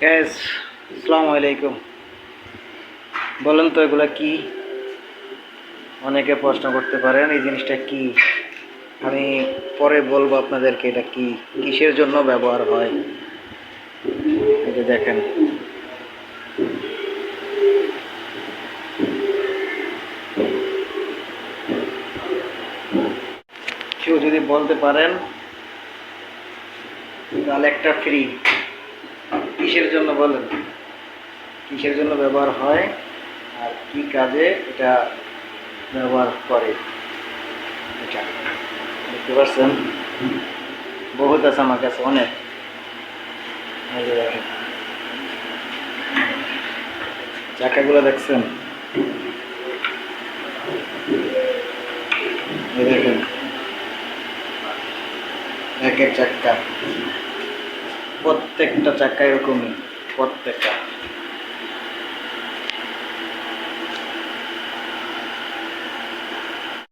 Gas, আসসালামু আলাইকুম। বলেন তো এগুলা কি? অনেকে প্রশ্ন করতে পারেন এই জিনিসটা কি। আমি পরে বলবো আপনাদেরকে এটা কি, কিসের জন্য ব্যবহার হয়। এই যে দেখেন, কেউ যদি বলতে পারেন তাহলে একটা ফ্রি। কিসের জন্য বলেন, কিসের জন্য ব্যবহার হয় আর কি কাজে এটা ব্যবহার করে? এটা দেখতে পাচ্ছেন, বহুত আছে আমার কাছে, অনেক। এই যে দেখেন, চাকাগুলো দেখছেন? এই দেখেন, একের চাক্কা, প্রত্যেকটা চাক্কা এরকমই, প্রত্যেকটা।